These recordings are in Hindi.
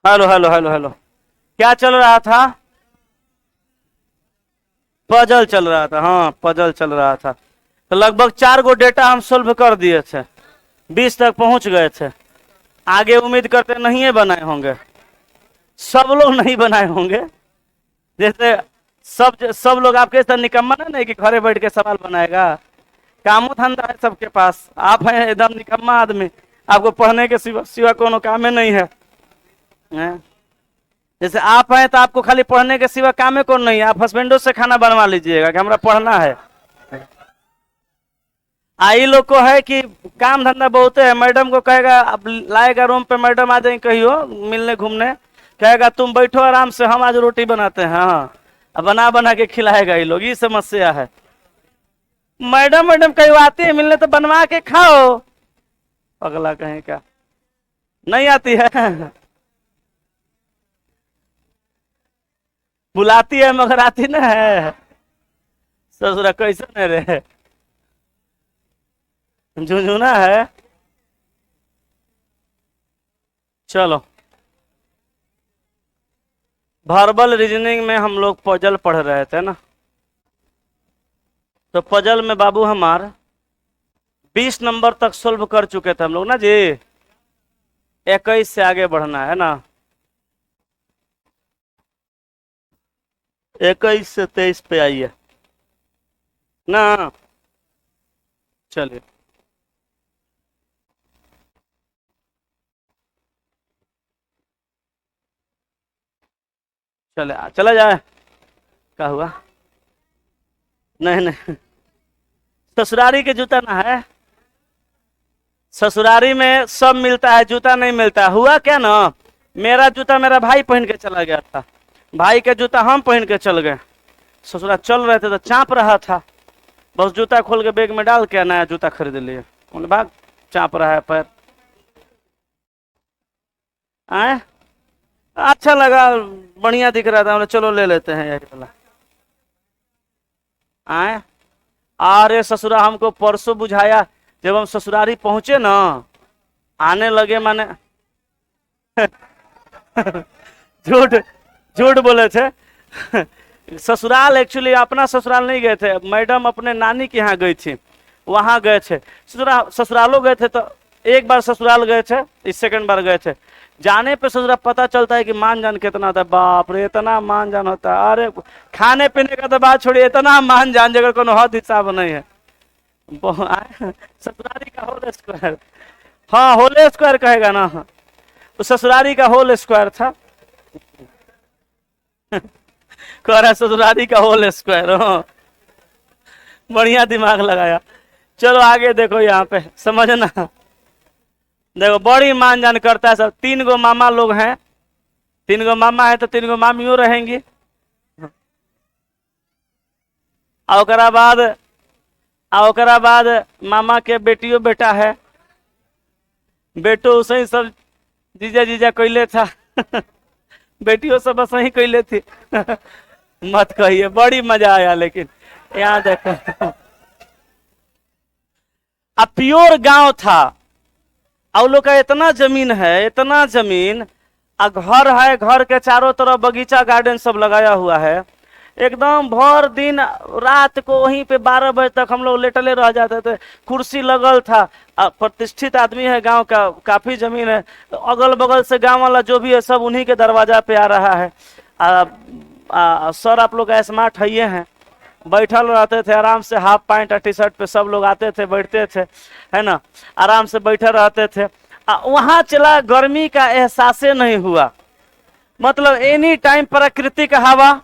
Hello hello hello hello. क्या चल रहा था? पजल चल रहा था, हाँ पजल चल रहा था। तो लगभग 4 गो डेटा हम सोल्व कर दिए थे, 20 तक पहुंच गए थे। आगे उम्मीद करते नहीं है बनाए होंगे, सब लोग नहीं बनाए होंगे। जैसे सब लोग आपके साथ निकम्मा ना नहीं कि घरे बैठ के सवाल बनाएगा। कामो धंधा है सबके पास, आप हैं एकदम निकम्मा आदमी। आपको पढ़ने के सिवा सिवा कोनो काम ही नहीं है, हैं? जैसे आप हैं तो आपको खाली पढ़ने के सिवा काम ही कौन नहीं है, आप हस्बैंडों से खाना बनवा लीजिएगा कि हमरा पढ़ना है। आई लोग को है कि काम धंधा बहुत है, मैडम को कहेगा अब लाएगा रूम पे, मैडम आ जाएंगे कहियो मिलने घूमने, कहेगा तुम बैठो आराम से, हम आज रोटी बनाते हैं, हाँ अब बना बना के खिलाएगा। ये लोग, ये समस्या है। मैडम मैडम कहीं आती है मिलने तो बनवा के खाओ। अगला कहीं का नहीं आती है बुलाती है मगर आती ना है। ससुरा कैसे नहीं रे, झुंझुना है। चलो, वर्बल रीजनिंग में हम लोग पजल पढ़ रहे थे ना, तो पजल में बाबू हमार 20 नंबर तक सोल्व कर चुके थे हम लोग ना जी। 21 से आगे बढ़ना है ना, 21 से 23 पे आइए ना। चलिए, चले चला जाए। क्या हुआ? नहीं नहीं, ससुरारी के जूता ना है, ससुरारी में सब मिलता है, जूता नहीं मिलता। हुआ क्या ना, मेरा जूता मेरा भाई पहन के चला गया था, भाई का जूता हम पहन के चल गए। ससुराल चल रहे थे तो चाप रहा था, बस जूता खोल के बैग में डाल के नया जूता खरीद लिए। बोले भाग, चाप रहा है पैर। आए, अच्छा लगा, बढ़िया दिख रहा था, बोले चलो ले लेते हैं यही वाला। आए, अरे ससुरा हमको परसों बुझाया, जब हम ससुरारी पहुंचे ना, आने लगे माने झूठ झूठ बोले थे ससुराल एक्चुअली अपना ससुराल नहीं गए थे, मैडम अपने नानी के यहाँ गई थी, वहां गए थे। ससुरालों गए थे तो एक बार ससुराल गए थे, इस सेकंड बार गए थे। जाने पे ससुराल पता चलता है कि मान जान कितना था, बाप रे इतना मान जान होता है। अरे खाने पीने का तो बात छोड़िए, इतना मान जान जगह कोनो हद हिसाब नहीं है। ससुरारी का होल स्क्वायर, हाँ होल स्क्वायर कहेगा ना, तो ससुरारी का होल स्क्वायर था कह रहा ससुरारी का होल स्क्वायर। हाँ, बढ़िया दिमाग लगाया। चलो आगे देखो, यहाँ पे समझना, देखो बड़ी मान जान करता है सब। 3 गो मामा लोग हैं, 3 गो मामा है तो 3 गो मामियों रहेंगी। ओकरा बाद मामा के बेटियों बेटा है, बेटो उसे ही सब जीजा जीजा कैले था बेटियों सब बस वही कैले थी मत कहिए, बड़ी मजा आया। लेकिन यहाँ देखो अब प्योर गांव था, और लोग का इतना जमीन है, इतना जमीन, घर है, घर के चारों तरफ बगीचा गार्डन सब लगाया हुआ है। एकदम भर दिन रात को वहीं पे 12 बजे तक हम लोग लेटले रह जाते थे, कुर्सी लगल था। प्रतिष्ठित आदमी है गांव का, काफी जमीन है, अगल बगल से गांव वाला जो भी है सब उन्हीं के दरवाजा पे आ रहा है। सर आप लोग स्मार्ट है ये हैं, बैठल रहते थे आराम से, हाफ पैंट और टी शर्ट पे सब लोग आते थे, बैठते थे, है ना, आराम से बैठे रहते थे। वहां चला, गर्मी का एहसास नहीं हुआ, मतलब एनी टाइम प्राकृतिक हवा।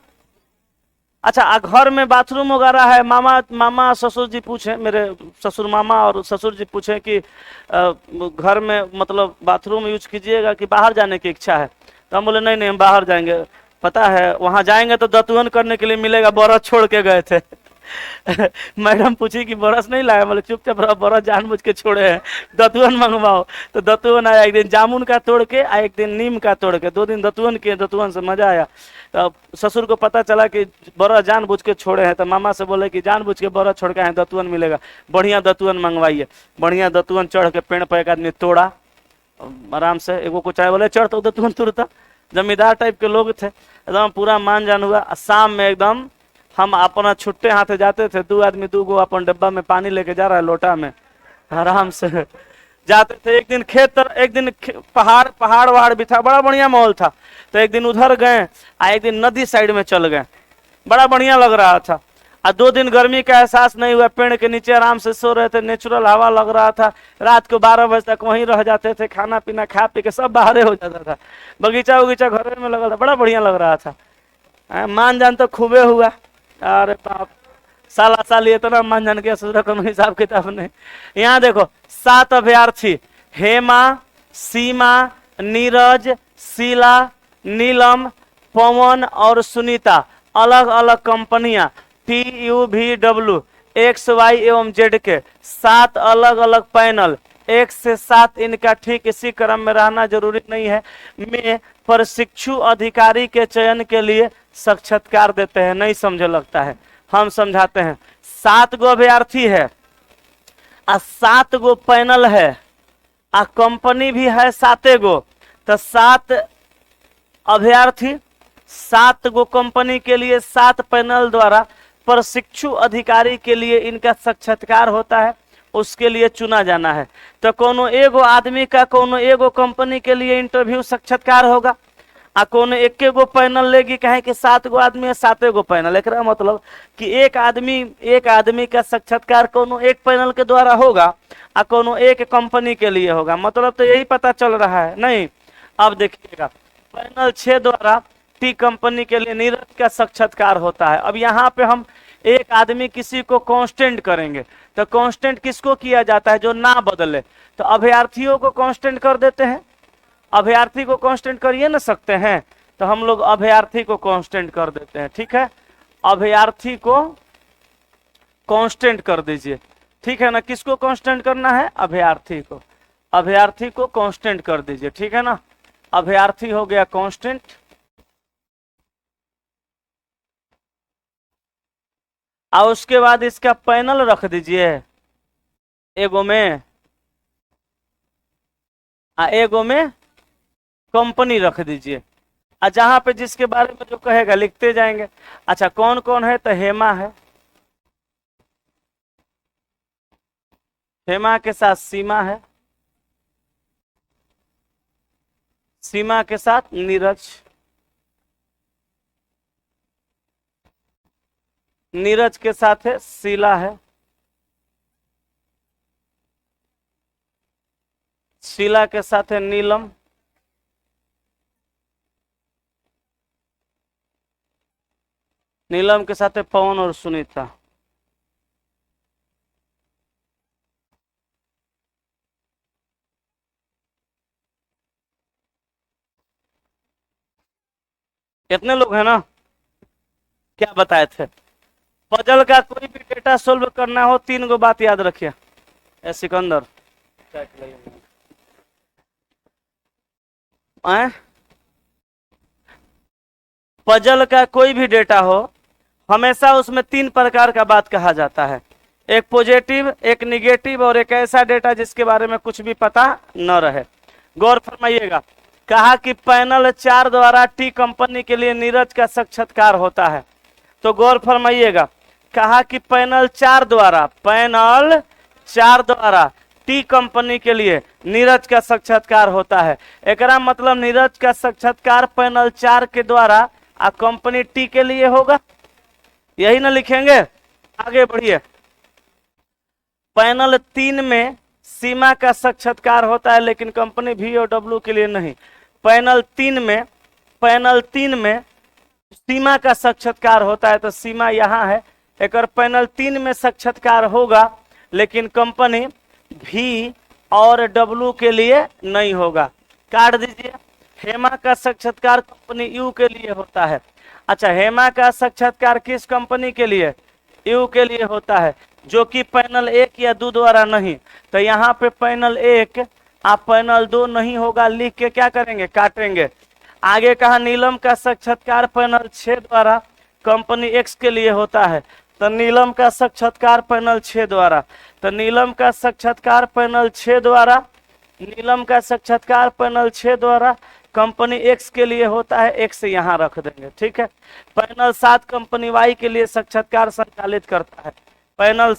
अच्छा, घर में बाथरूम वगैरह है। मामा ससुर जी पूछे, मेरे ससुर मामा और ससुर जी पूछे कि घर में मतलब बाथरूम यूज कीजिएगा कि बाहर जाने की इच्छा है, तो हम बोले नहीं नहीं हम बाहर जाएंगे। पता है वहां जाएंगे तो दतुअन करने के लिए मिलेगा, बरस छोड़ के गए थे मैडम पूछी कि बरस नहीं लाया, बोले चुपचाप रहो, बरस जानबूझ के छोड़े हैं, दतुअन मंगवाओ। तो दतुअन आया, एक दिन जामुन का तोड़ के, एक दिन नीम का तोड़ के, 2 दिन दतुअन किए, दतुअन से मजा आया। तो ससुर को पता चला कि बरस जानबूझ के छोड़े हैं, तो मामा से बोले कि जानबूझ के बरस छोड़ के हैं, दतुअन मिलेगा, बढ़िया दतुअन मंगवाइए। बढ़िया दतुअन चढ़ के पेड़ पर एक आदमी तोड़ा, आराम से एगो को चाय बोले चढ़ तो उधर तुरंत तुरंत जमींदार टाइप के लोग थे, एकदम पूरा मान जान हुआ। शाम में एकदम हम अपना छुट्टे हाथे जाते थे, 2 आदमी 2 गो अपन डब्बा में पानी लेके जा रहा है लोटा में, आराम से जाते थे। एक दिन खेत, एक दिन पहाड़ वहाड़ भी था, बड़ा बढ़िया माहौल था। तो एक दिन उधर गए, एक दिन नदी साइड में चल गए, बड़ा बढ़िया लग रहा था। 2 दिन गर्मी का एहसास नहीं हुआ, पेड़ के नीचे आराम से सो रहे थे, नेचुरल हवा लग रहा था। रात को 12 बजे तक वहीं रह जाते थे, खाना पीना खा पी के सब बाहर हो जाता था, बगीचा उगीचा घर में लगा था, बड़ा बढ़िया लग रहा था। मान जान तो खूबे हुआ। अरे बाप, साला साल इतना मान जान के सोच रहा हिसाब किताब नहीं। यहाँ देखो 7 अभ्यर्थी, हेमा, सीमा, नीरज, शीला, नीलम, पवन और सुनीता, अलग अलग कंपनियां PUVW XY एवं Z के 7 अलग अलग पैनल, 1 से 7 इनका ठीक इसी क्रम में रहना जरूरी नहीं है, में प्रशिक्षु अधिकारी के चयन के लिए साक्षात्कार देते हैं। नहीं समझे लगता है, हम समझाते हैं। 7 गो अभ्यर्थी है, 7 गो पैनल है, कंपनी भी है 7 गो, तो 7 अभ्यर्थी 7 गो कंपनी के लिए 7 पैनल द्वारा प्रशिक्षु अधिकारी के लिए इनका साक्षात्कार होता है, उसके लिए चुना जाना है। तो कोनो एगो आदमी का कोनो एगो कंपनी के लिए इंटरव्यू साक्षात्कार होगा, कोनो एक गो पैनल लेगी, कहे कि 7 गो आदमी है 7 गो पैनल। एक मतलब कि एक आदमी का साक्षात्कार कोनो एक पैनल के द्वारा होगा, कोनो एक कंपनी के लिए होगा। मतलब तो यही पता चल रहा है नहीं। अब देखिएगा, पैनल 6 द्वारा टी कंपनी के लिए नीरज का साक्षात्कार होता है। अब यहाँ पे हम एक आदमी किसी को कांस्टेंट करेंगे, तो कांस्टेंट किसको किया जाता है? जो ना बदले। तो अभ्यर्थियों को कांस्टेंट कर देते हैं, अभ्यर्थी को कांस्टेंट करिए ना सकते हैं, तो हम लोग अभ्यर्थी को कांस्टेंट कर देते हैं। ठीक है, अभ्यर्थी को कांस्टेंट कर दीजिए, ठीक है ना। किसको कांस्टेंट करना है? अभ्यर्थी को, अभ्यर्थी को कांस्टेंट कर दीजिए, ठीक है ना। अभ्यर्थी हो गया कांस्टेंट। और उसके बाद इसका पैनल रख दीजिए, एगो में एगो में कंपनी रख दीजिए, जहां पे जिसके बारे में जो कहेगा लिखते जाएंगे। अच्छा, कौन कौन है? तो हेमा है, हेमा के साथ सीमा है, सीमा के साथ नीरज, नीरज के साथ है शीला है, शीला के साथ है नीलम, नीलम के साथ है पवन और सुनीता। कितने लोग हैं ना? क्या बताए थे? पजल का कोई भी डेटा सोल्व करना हो 3 गो बात याद रखिए। सिकंदर पजल का कोई भी डेटा हो, हमेशा उसमें 3 प्रकार का बात कहा जाता है, एक पॉजिटिव, एक निगेटिव और एक ऐसा डेटा जिसके बारे में कुछ भी पता न रहे। गौर फरमाइएगा, कहा कि पैनल 4 द्वारा टी कंपनी के लिए नीरज का साक्षात्कार होता है। तो गौर फरमाइएगा, कहा कि पैनल 4 द्वारा टी कंपनी के लिए नीरज का साक्षात्कार होता है। एकरा मतलब नीरज का साक्षात्कार पैनल 4 के द्वारा कंपनी टी के लिए होगा, यही ना लिखेंगे। आगे बढ़िए, पैनल 3 में सीमा का साक्षात्कार होता है, लेकिन कंपनी V और W के लिए नहीं। पैनल 3 में सीमा का साक्षात्कार होता है, तो सीमा यहाँ है। एक पैनल 3 में साक्षात्कार होगा, लेकिन कंपनी V और W के लिए नहीं होगा, काट दीजिए। हेमा का साक्षात्कार कंपनी U के लिए होता है। अच्छा, हेमा का साक्षात्कार किस कंपनी के लिए? U के लिए होता है, जो कि पैनल 1 या 2 द्वारा नहीं। तो यहाँ पे पैनल 1 पैनल 2 नहीं होगा, लिख के क्या करेंगे? काटेंगे। आगे कहा नीलम का साक्षात्कार पैनल 6 द्वारा कंपनी X के लिए होता है, तो नीलम का साक्षात्कार पैनल 6 द्वारा, तो नीलम का साक्षात्कार पैनल 6 द्वारा नीलम का साक्षात्कार पैनल 6 द्वारा कंपनी एक्स के लिए होता है, एक्स यहाँ रख देंगे, ठीक है। पैनल 7 कंपनी वाई के लिए साक्षात्कार संचालित करता है। पैनल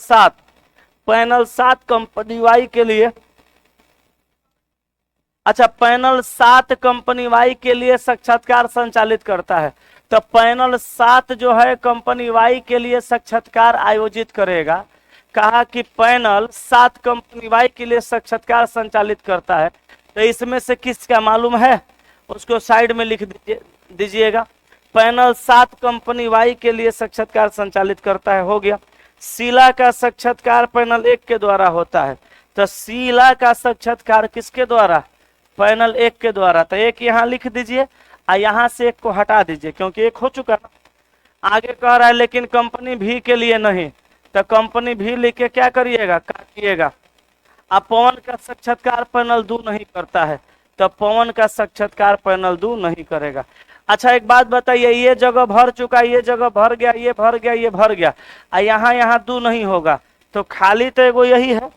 7 कंपनी वाई के लिए, अच्छा पैनल 7 कंपनी वाई के लिए साक्षात्कार संचालित करता है। तो पैनल 7 जो है कंपनी वाई के लिए साक्षात्कार आयोजित करेगा। कहा कि पैनल 7 कंपनी वाई के लिए साक्षात्कार संचालित करता है। तो इसमें से किसका मालूम है उसको साइड में लिख दीजिएगा। पैनल 7 कंपनी वाई के लिए साक्षात्कार संचालित करता है, हो गया। शीला का साक्षात्कार पैनल 1 के द्वारा होता है। तो शीला का साक्षात्कार किसके द्वारा? पैनल 1 के द्वारा। तो एक यहाँ लिख दीजिए और यहाँ से एक को हटा दीजिए, क्योंकि एक हो चुका ना। आगे कह रहा है लेकिन कंपनी भी के लिए नहीं, तो कंपनी भी लिख के क्या करिएगा, काटिएगा। अब पवन का साक्षात्कार पैनल 2 नहीं करता है, तो पवन का साक्षात्कार पैनल 2 नहीं करेगा। अच्छा एक बात बताइए, ये जगह भर चुका, ये जगह भर गया, ये भर गया, ये भर गया, और यहाँ 2 नहीं होगा, तो खाली तो एगो यही है,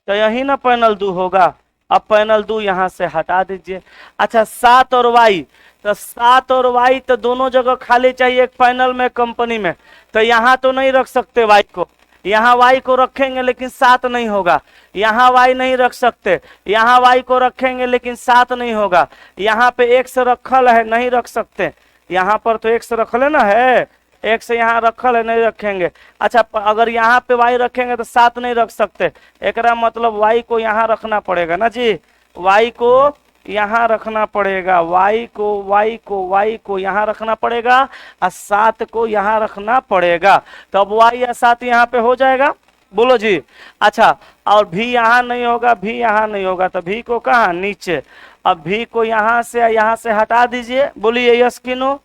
तो यही ना पैनल 2 होगा। अब पैनल 2 यहाँ से हटा दीजिए। अच्छा 7 और वाई, तो 7 और वाई तो दोनों जगह खाली चाहिए, एक पैनल में कंपनी में। तो यहाँ तो नहीं रख सकते वाई को, यहाँ वाई को रखेंगे लेकिन 7 नहीं होगा। यहाँ वाई नहीं रख सकते, यहाँ वाई को रखेंगे लेकिन 7 नहीं होगा। यहाँ पे एक्स रखल है, नहीं रख सकते, यहाँ पर तो एक्स रखल ना है, एक्स यहाँ रखल है, नहीं रखेंगे। अच्छा अगर यहाँ पे वाई रखेंगे तो 7 नहीं रख सकते, एक मतलब वाई को यहाँ रखना पड़ेगा ना जी, वाई को यहाँ रखना पड़ेगा, वाई को यहाँ रखना पड़ेगा और 7 को यहाँ रखना पड़ेगा। तो अब वाई या 7 यहाँ पे हो जाएगा, बोलो जी। अच्छा और भी यहाँ नहीं होगा, भी यहाँ नहीं होगा, तो भी को कहाँ, नीचे। अब भी को यहाँ से हटा दीजिए, बोलिए यस कि नो।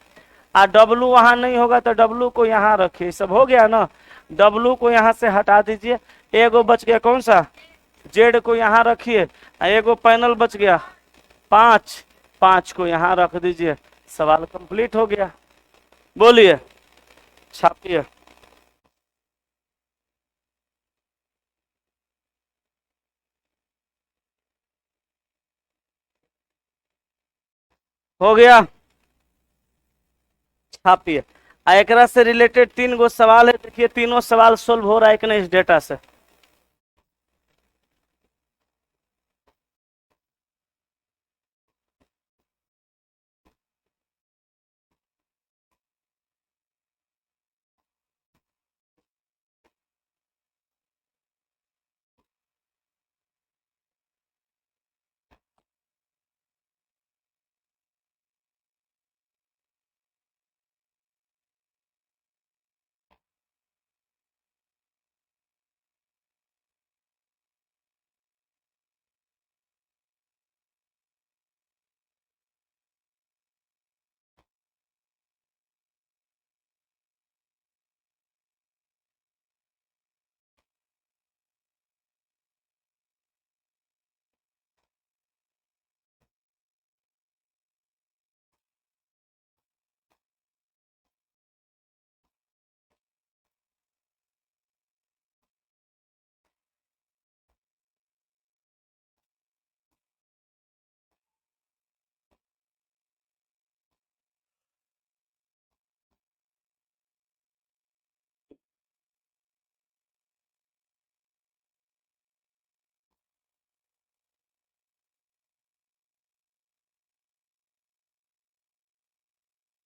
और डब्लू वहाँ नहीं होगा तो डब्लू को यहाँ रखिए, सब हो गया ना। डब्लू को यहाँ से हटा दीजिए, एगो बच गया कौन सा, जेड को यहाँ रखिए, एगो पैनल बच गया 5 को यहाँ रख दीजिए। सवाल कंप्लीट हो गया। बोलिए, छापिए। हो गया, छापिए। एकरा से रिलेटेड 3 गो सवाल है, देखिए तीनों सवाल सोल्व हो रहा है कि नहीं इस डेटा से।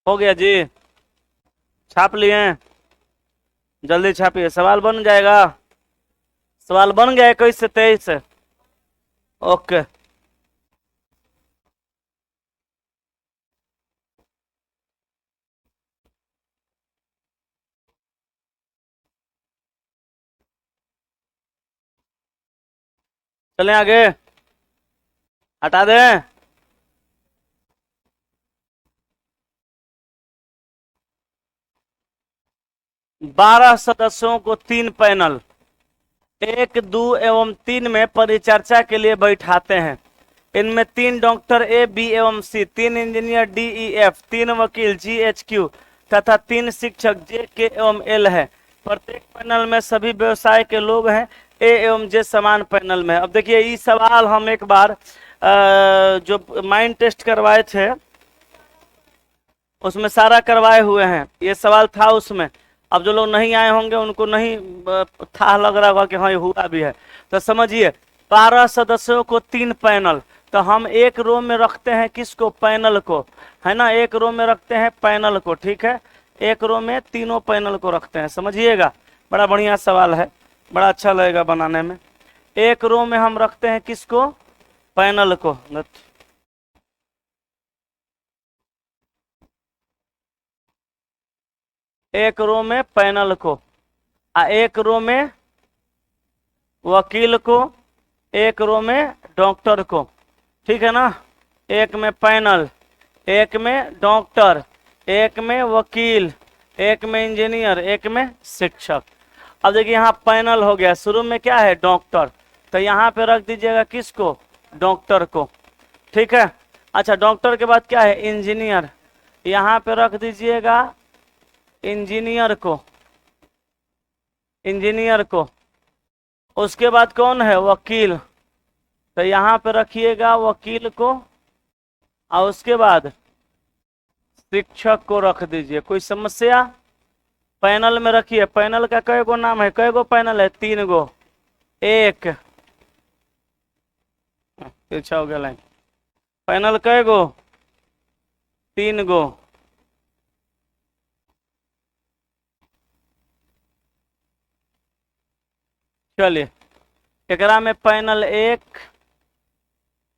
हो गया जी, छाप लिए, जल्दी छापिए, सवाल बन जाएगा। सवाल बन गया 21 से 23। ओके चलें आगे, हटा दें। 12 सदस्यों को 3 पैनल 1, 2 एवं 3 में परिचर्चा के लिए बैठाते हैं। इनमें 3 डॉक्टर ए, बी एवं सी, 3 इंजीनियर डी, ई, एफ, 3 वकील जी, एच, क्यू तथा 3 शिक्षक जे, के एवं एल है। प्रत्येक पैनल में सभी व्यवसाय के लोग हैं। ए एवं जे समान पैनल में है। अब देखिए ये सवाल हम एक बार जो माइंड टेस्ट करवाए थे उसमें सारा करवाए हुए हैं, ये सवाल था उसमें। अब जो लोग नहीं आए होंगे उनको नहीं था लग रहा होगा कि हाँ ये हुआ भी है। तो समझिए 12 सदस्यों को 3 पैनल, तो हम एक रो में रखते हैं किसको, पैनल को, है ना, एक रो में रखते हैं पैनल को, ठीक है, एक रो में तीनों पैनल को रखते हैं, समझिएगा। बड़ा बढ़िया सवाल है, बड़ा अच्छा लगेगा बनाने में। एक रो में हम रखते हैं किसको, पैनल को, एक रो में पैनल को, एक रो में वकील को, एक रो में डॉक्टर को, ठीक है ना। एक में पैनल, एक में डॉक्टर, एक में वकील, एक में इंजीनियर, एक में शिक्षक। अब देखिए यहाँ पैनल हो गया, शुरू में क्या है, डॉक्टर, तो यहाँ पे रख दीजिएगा किसको, डॉक्टर को, ठीक है। अच्छा डॉक्टर के बाद क्या है, इंजीनियर, यहाँ पे रख दीजिएगा इंजीनियर को, इंजीनियर को। उसके बाद कौन है, वकील, तो यहाँ पे रखिएगा वकील को, और उसके बाद शिक्षक को रख दीजिए। कोई समस्या, पैनल में रखिए, पैनल का कई गो नाम है, कई गो पैनल है, 3 गो, एक पीछा हो गया लाइन, पैनल कई गो, 3 गो, चलिए एकरा में पैनल 1,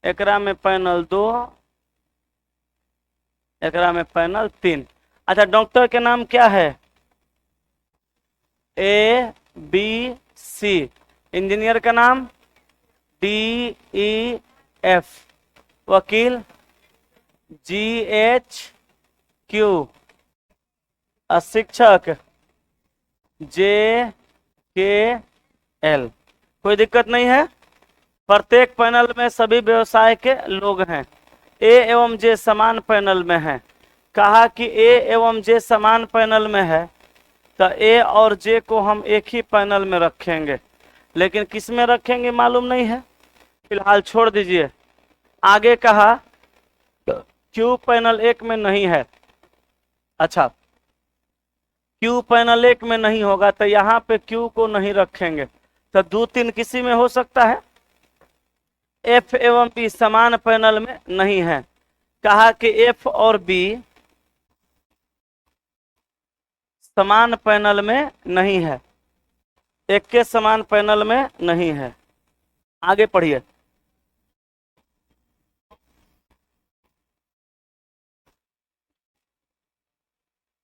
एकरा में पैनल 2, एकरा में पैनल 3। अच्छा डॉक्टर के नाम क्या है, ए बी सी, इंजीनियर का नाम डी ई एफ, वकील जी एच क्यू, शिक्षक जे के एल। कोई दिक्कत नहीं है, प्रत्येक पैनल में सभी व्यवसाय के लोग हैं। ए एवं जे समान पैनल में है, कहा कि ए एवं जे समान पैनल में है, तो ए और जे को हम एक ही पैनल में रखेंगे, लेकिन किस में रखेंगे मालूम नहीं है, फिलहाल छोड़ दीजिए। आगे कहा क्यू पैनल 1 में नहीं है, अच्छा क्यू पैनल 1 में नहीं होगा तो यहाँ पे क्यू को नहीं रखेंगे, तो 2 3 किसी में हो सकता है। एफ एवं बी समान पैनल में नहीं है, कहा कि एफ और बी समान पैनल में नहीं है, एक के समान पैनल में नहीं है। आगे पढ़िए,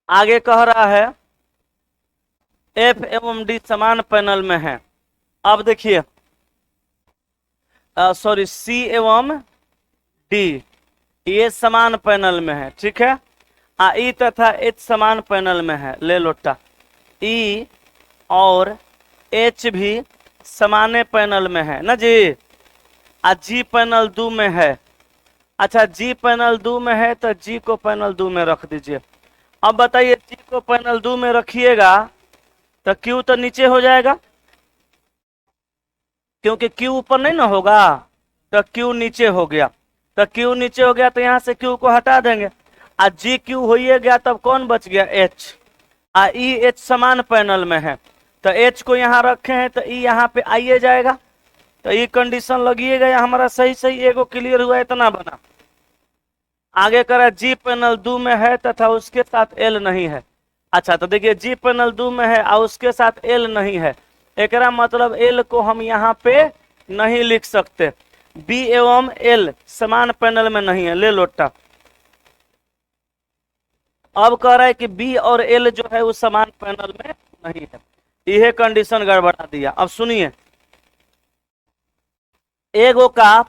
आगे कह रहा है एफ एवं डी समान पैनल में है। अब देखिए सॉरी सी एवं डी ये समान पैनल में है, ठीक है। ई तथा एच समान पैनल में है, ले लोटा, ई और एच भी समाने पैनल में है ना जी। जी पैनल 2 में है, अच्छा जी पैनल 2 में है तो जी को पैनल 2 में रख दीजिए। अब बताइए जी को पैनल 2 में रखिएगा तो क्यू तो नीचे हो जाएगा, क्योंकि क्यू ऊपर नहीं ना होगा, तो क्यू नीचे हो गया, तो क्यू नीचे हो गया तो यहाँ से क्यू को हटा देंगे, जी क्यू हो गया, तब कौन बच गया, एच। ई एच समान पैनल में है, तो एच को यहाँ रखे हैं तो ई यहाँ पे आइए जाएगा, तो ये कंडीशन लगिएगा हमारा सही सही एगो क्लियर हुआ, इतना बना। आगे करा जी पैनल 2 में है तथा उसके साथ एल नहीं है। अच्छा तो देखिए जी पैनल 2 में है और उसके साथ एल नहीं है, एकरा मतलब एल को हम यहाँ पे नहीं लिख सकते। बी एवं एल समान पैनल में नहीं है, ले लोटा। अब कह रहा है कि बी और एल जो है वो समान पैनल में नहीं है, यह कंडीशन गड़बड़ा दिया। अब सुनिए, एगो का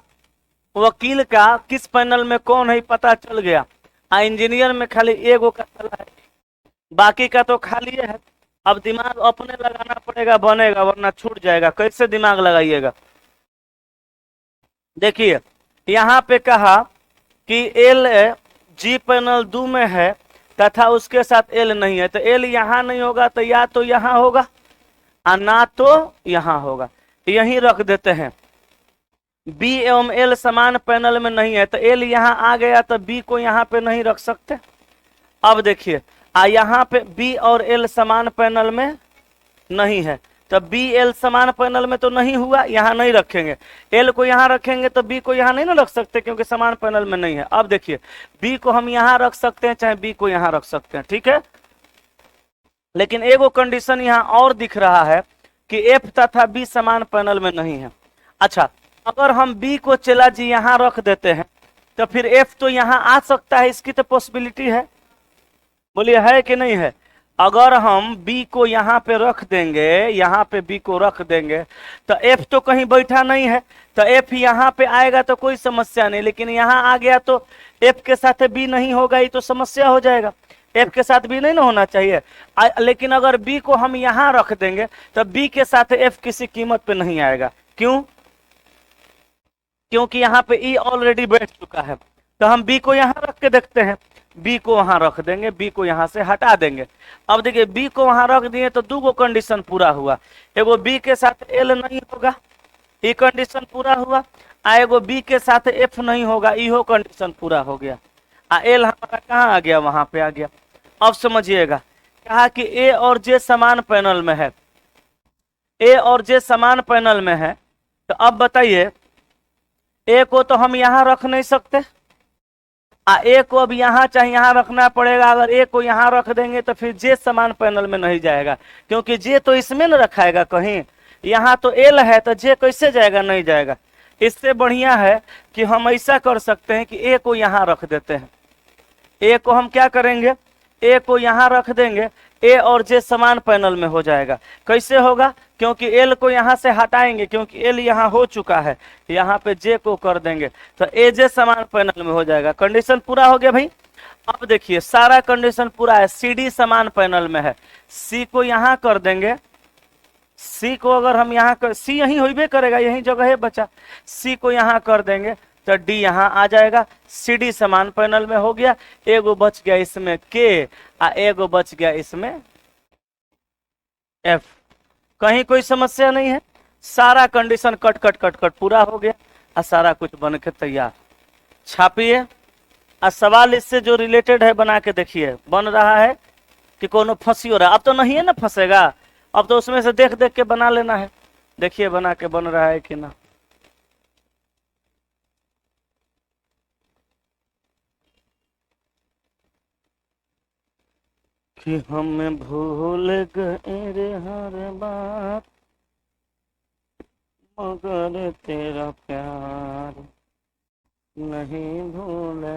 वकील का किस पैनल में कौन है पता चल गया, इंजीनियर में खाली एगो का चला है, बाकी का तो खाली है। अब दिमाग अपने लगाना पड़ेगा, बनेगा, वरना छूट जाएगा। कैसे दिमाग लगाइएगा, देखिए यहाँ पे कहा कि एल जी पैनल 2 में है तथा उसके साथ एल नहीं है, तो एल यहाँ नहीं होगा तो या तो यहाँ होगा और ना तो यहाँ होगा। यहीं रख देते हैं। बी एवं एल समान पैनल में नहीं है तो एल यहाँ आ गया तो बी को यहाँ पे नहीं रख सकते। अब देखिए यहाँ पे बी और एल समान पैनल में नहीं है तो बी एल समान पैनल में तो नहीं हुआ, यहाँ नहीं रखेंगे। एल को यहाँ रखेंगे तो बी को यहाँ नहीं ना रख सकते क्योंकि समान पैनल में नहीं है। अब देखिए बी को हम यहाँ रख सकते हैं चाहे बी को यहाँ रख सकते हैं, ठीक है। लेकिन एगो कंडीशन यहाँ और दिख रहा है कि एफ तथा बी समान पैनल में नहीं है। अच्छा, अगर हम बी को चला जी यहाँ रख देते हैं तो फिर एफ तो यहाँ आ सकता है, इसकी तो पॉसिबिलिटी है, बोलिए है कि नहीं है। अगर हम बी को यहाँ पे रख देंगे, यहाँ पे बी को रख देंगे तो एफ तो कहीं बैठा नहीं है तो एफ यहाँ पे आएगा तो कोई समस्या नहीं, लेकिन यहाँ आ गया तो एफ के साथ बी नहीं होगा, ये तो समस्या हो जाएगा। एफ के साथ बी नहीं ना होना चाहिए। लेकिन अगर बी को हम यहाँ रख देंगे तो बी के साथ एफ किसी कीमत पे नहीं आएगा। क्यों? क्योंकि यहाँ पे ई ऑलरेडी बैठ चुका है। तो हम बी को यहाँ रख के देखते हैं, बी को वहां रख देंगे, बी को यहाँ से हटा देंगे। अब देखिए बी को वहां रख दिए तो दो कंडीशन पूरा हुआ, एगो बी के साथ एल नहीं होगा, ये कंडीशन पूरा हुआ, एगो बी के साथ एफ नहीं होगा, इहो कंडीशन पूरा हो गया। एल हमारा कहाँ आ गया? वहां पे आ गया। अब समझिएगा, कहा कि ए और जे समान पैनल में है, ए और जे समान पैनल में है तो अब बताइए ए को तो हम यहाँ रख नहीं सकते, ए को अब यहाँ चाहे यहाँ रखना पड़ेगा। अगर ए को यहाँ रख देंगे तो फिर जे समान पैनल में नहीं जाएगा क्योंकि जे तो इसमें न रखाएगा कहीं, यहाँ तो एल है तो जे कैसे जाएगा? नहीं जाएगा। इससे बढ़िया है कि हम ऐसा कर सकते हैं कि ए को यहाँ रख देते हैं। ए को हम क्या करेंगे? ए को यहाँ रख देंगे, ए और जे समान पैनल में हो जाएगा। कैसे होगा? क्योंकि एल को यहाँ से हटाएंगे, क्योंकि एल यहाँ हो चुका है, यहाँ पे जे को कर देंगे तो ए जे समान पैनल में हो जाएगा। कंडीशन पूरा हो गया भाई। अब देखिए सारा कंडीशन पूरा है, सी डी समान पैनल में है, सी को यहाँ कर देंगे, सी को अगर हम यहाँ कर, सी यहीं होइबे करेगा, यही जगह है बचा, सी को यहाँ कर देंगे तो डी यहाँ आ जाएगा, सी डी समान पैनल में हो गया। एगो बच गया इसमें के, एगो बच गया इसमें एफ। कहीं कोई समस्या नहीं है, सारा condition cut cut cut cut पूरा हो गया और सारा कुछ बन के तैयार। छापिए और सवाल इससे जो रिलेटेड है बना के देखिए, बन रहा है कि कोनो फंसी हो रहा है। अब तो नहीं है ना फंसेगा, अब तो उसमें से देख देख के बना लेना है। देखिए बना के बन रहा है कि ना। कि हमें भूल गए रे हर बात मगर तेरा प्यार नहीं भूले।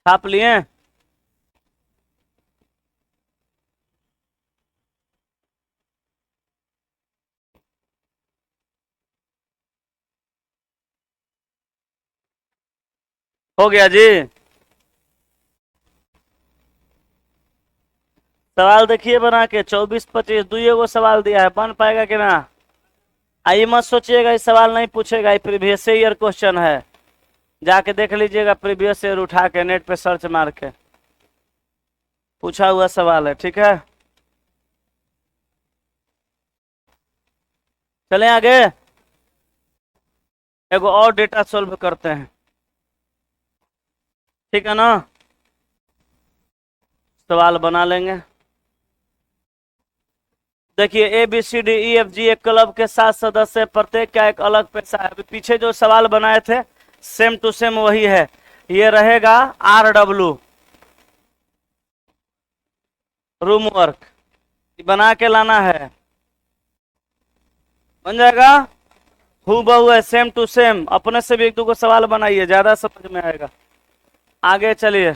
छाप लिए? हो गया जी। सवाल देखिए बना के 24-25 दुइये गो सवाल दिया है, बन पाएगा कि ना? आइए मत सोचिएगा इस सवाल नहीं पूछेगा, ये प्रीवियस ईयर क्वेश्चन है, जाके देख लीजिएगा प्रीवियस ईयर उठा के नेट पे सर्च मार के, पूछा हुआ सवाल है। ठीक है, चलें आगे, एगो और डेटा सोल्व करते हैं। ठीक है ना, सवाल बना लेंगे। देखिए A B C D E F G एक क्लब के 7 सदस्य, प्रत्येक का एक अलग पैसा है। अभी पीछे जो सवाल बनाए थे सेम टू सेम वही है। ये रहेगा RW रूम वर्क, बना के लाना है, बन जाएगा। हूबहू है, सेम टू सेम। अपने से भी एक दो को सवाल बनाइए, ज्यादा समझ में आएगा। आगे चलिए।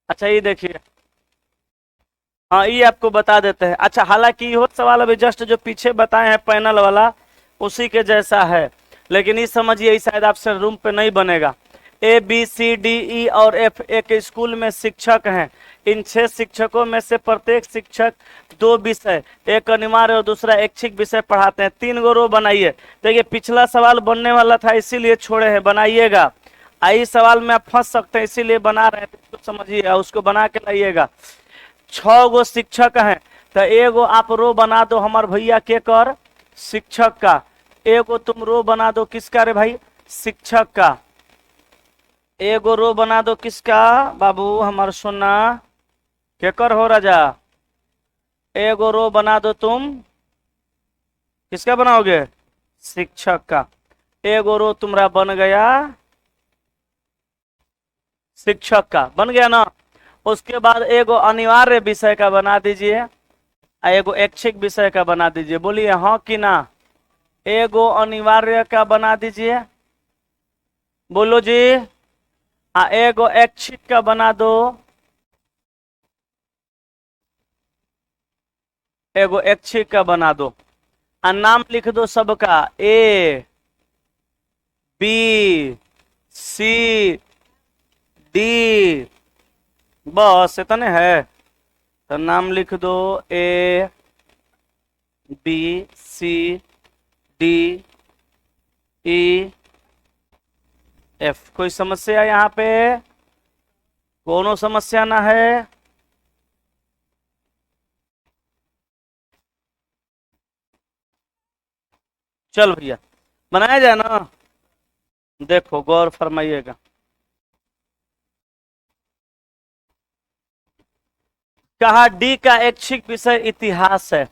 अच्छा ये देखिए, हाँ ये आपको बता देते हैं। अच्छा हालांकि ये सवाल अभी जस्ट जो पीछे बताए हैं पैनल वाला उसी के जैसा है, लेकिन ये समझिए शायद आपसे रूम पे नहीं बनेगा। A B C D E और F एक स्कूल में शिक्षक हैं। इन 6 शिक्षकों में से प्रत्येक शिक्षक 2 विषय, एक अनिवार्य और दूसरा ऐच्छिक विषय पढ़ाते हैं। 3 गो रो बनाइए। देखिए पिछला सवाल बनने वाला था इसीलिए छोड़े हैं, बनाइएगा। आई सवाल में आप फंस सकते हैं इसीलिए बना रहे हैं, तो समझिए उसको बना के लाइएगा। 6 गो शिक्षक हैं तो एगो आप रो बना दो हमारे भैया के कर शिक्षक का, एगो तुम रो बना दो किसका रे भाई, शिक्षक का। एगो रो बना दो किसका बाबू, हमार सोना केकर हो राजा। एगो रो बना दो तुम किसका बनाओगे, शिक्षक का। एगो रो तुम्हारा बन गया शिक्षक का, बन गया ना। उसके बाद एगो अनिवार्य विषय का बना दीजिए, एगो ऐच्छिक विषय का बना दीजिए। बोलिए हाँ कि ना। एगो अनिवार्य का बना दीजिए, बोलो जी। एगो ऐच्छिक का बना दो, एगो ऐच्छिक का बना दो। नाम लिख दो सबका, A B C D, बस इतने है। तो नाम लिख दो A B C D E F। कोई समस्या यहाँ पे, कोनो समस्या ना है। चल भैया बनाया जाए ना। देखो गौर फरमाइएगा, कहा डी का ऐच्छिक विषय इतिहास है।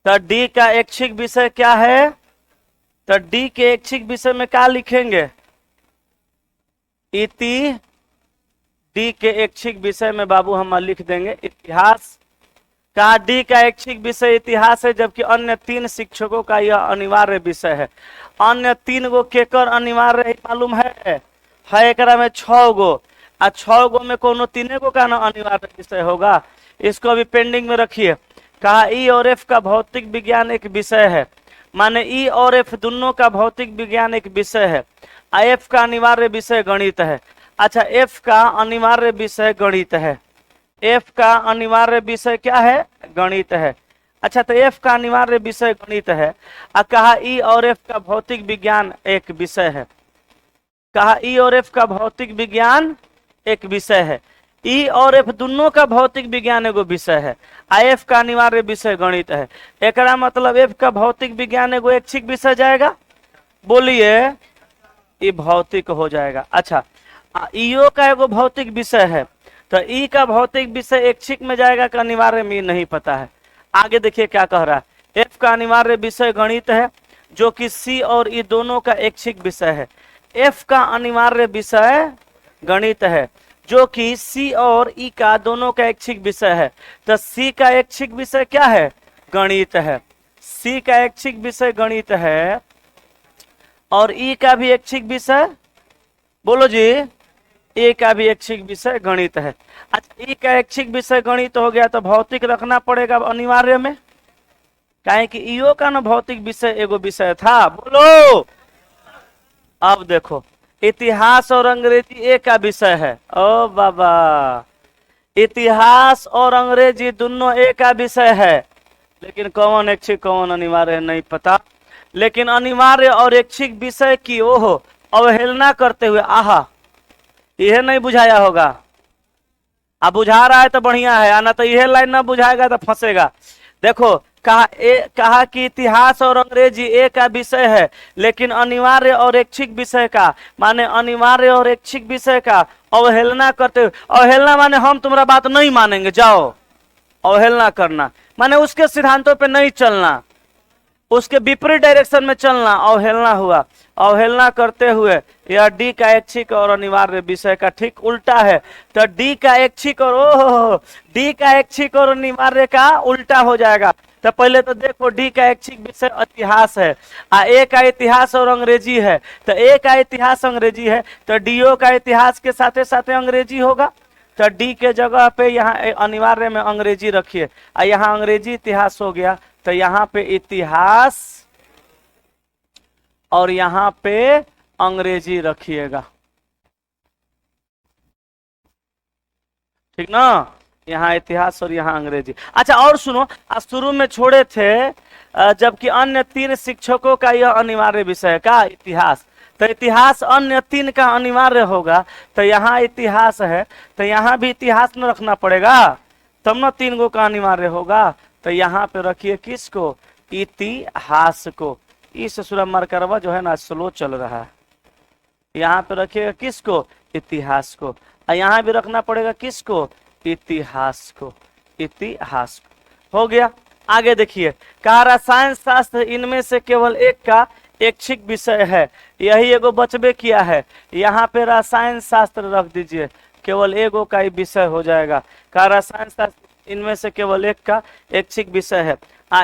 तो डी का ऐच्छिक विषय क्या है, तो डी के ऐच्छिक विषय में क्या लिखेंगे, इति। डी के ऐच्छिक विषय में बाबू हम लिख देंगे इतिहास। का डी का ऐच्छिक विषय इतिहास है, जबकि अन्य 3 शिक्षकों का यह अनिवार्य विषय है। अन्य 3 गो केकर अनिवार्य है मालूम है एकरा में 6 गो। 6 गो में कोनो 3 गो का ना अनिवार्य विषय होगा। इसको अभी पेंडिंग में रखिए। कहा ई और एफ का भौतिक विज्ञान एक विषय है, माने ई और एफ दोनों का भौतिक विज्ञान एक विषय है। एफ का अनिवार्य विषय गणित है। अच्छा एफ का अनिवार्य विषय गणित है, एफ का अनिवार्य विषय क्या है, गणित है। अच्छा तो एफ का अनिवार्य विषय गणित है। कहा ई और एफ का भौतिक विज्ञान एक विषय है। कहा ई और एफ का भौतिक विज्ञान एक विषय है। ई और एफ दोनों का भौतिक विज्ञान एगो विषय है। एफ का अनिवार्य विषय गणित है। एकरा मतलब एफ का भौतिक विज्ञान एगो ऐच्छिक विषय जाएगा। बोलिए ये भौतिक हो जाएगा। अच्छा ईओ का एगो भौतिक विषय है, तो ई का भौतिक विषय ऐच्छिक में जाएगा कि अनिवार्य में नहीं पता है। आगे देखिए क्या कह रहा है। एफ का अनिवार्य विषय गणित है, जो कि सी और ई दोनों का ऐच्छिक विषय है। एफ का अनिवार्य विषय गणित है, जो कि सी और ई का दोनों का ऐच्छिक विषय है। तो सी का ऐच्छिक विषय क्या है, गणित है। सी का ऐच्छिक विषय गणित है और ई का भी ऐच्छिक विषय, बोलो जी, ए का भी ऐच्छिक विषय गणित है। अच्छा ई का ऐच्छिक विषय गणित हो गया तो भौतिक रखना पड़ेगा अनिवार्य में, काहे कि ईओ का ना भौतिक विषय एगो विषय था। बोलो अब देखो इतिहास और अंग्रेजी ए का विषय है। ओ बाबा इतिहास और अंग्रेजी दोनों ए का विषय है, लेकिन कौन ऐच्छिक कौन अनिवार्य है नहीं पता। लेकिन अनिवार्य और ऐच्छिक विषय की ओहो अवहेलना करते हुए आहा यह नहीं बुझाया होगा। अब बुझा रहा है तो बढ़िया है, आना तो यह लाइन ना बुझाएगा तो फंसेगा। देखो कहा कि इतिहास और अंग्रेजी एक का विषय है, लेकिन अनिवार्य और ऐच्छिक विषय का, माने अनिवार्य और ऐच्छिक विषय का अवहेलना करते हुए, अवहेलना माने हम तुम्हारा बात नहीं मानेंगे जाओ, अवहेलना करना माने उसके सिद्धांतों पे नहीं चलना, उसके विपरीत डायरेक्शन में चलना अवहेलना हुआ। अवहेलना करते हुए यह डी का ऐच्छिक और अनिवार्य विषय का ठीक उल्टा है। तो डी का ऐच्छिक और डी का ऐच्छिक और अनिवार्य का उल्टा हो जाएगा। तो पहले तो देखो डी का ऐच्छिक विषय इतिहास है, ए का इतिहास और अंग्रेजी है। तो ए का इतिहास अंग्रेजी है, तो डीओ का इतिहास के साथ साथ अंग्रेजी होगा। तो डी के जगह पे यहाँ अनिवार्य में अंग्रेजी रखिए, यहाँ अंग्रेजी इतिहास हो गया। तो यहाँ पे इतिहास और यहाँ पे अंग्रेजी रखिएगा, ठीक ना। यहाँ इतिहास और यहाँ अंग्रेजी। अच्छा और सुनो, आज शुरू में छोड़े थे जबकि अन्य 3 शिक्षकों का यह अनिवार्य विषय का इतिहास, तो इतिहास अन्य 3 का अनिवार्य होगा। तो यहाँ इतिहास है, तो यहाँ भी इतिहास न रखना पड़ेगा, तब ना 3 गो का अनिवार्य होगा। तो यहाँ पे रखिए किसको, इतिहास को। इस सूरज मार्करवा जो है ना स्लो चल रहा है, यहाँ पे रखिएगा किसको, इतिहास को। और यहाँ भी रखना पड़ेगा किसको, इतिहास को, इतिहास को। हो गया। आगे देखिए, कहा रसायन शास्त्र इनमें से केवल एक का ऐच्छिक विषय है, यही एगो बचबे किया है। यहाँ पे रसायन शास्त्र रख दीजिए, केवल एगो का ही विषय हो जाएगा। कहा रसायन शास्त्र इनमें से केवल एक का ऐच्छिक विषय है।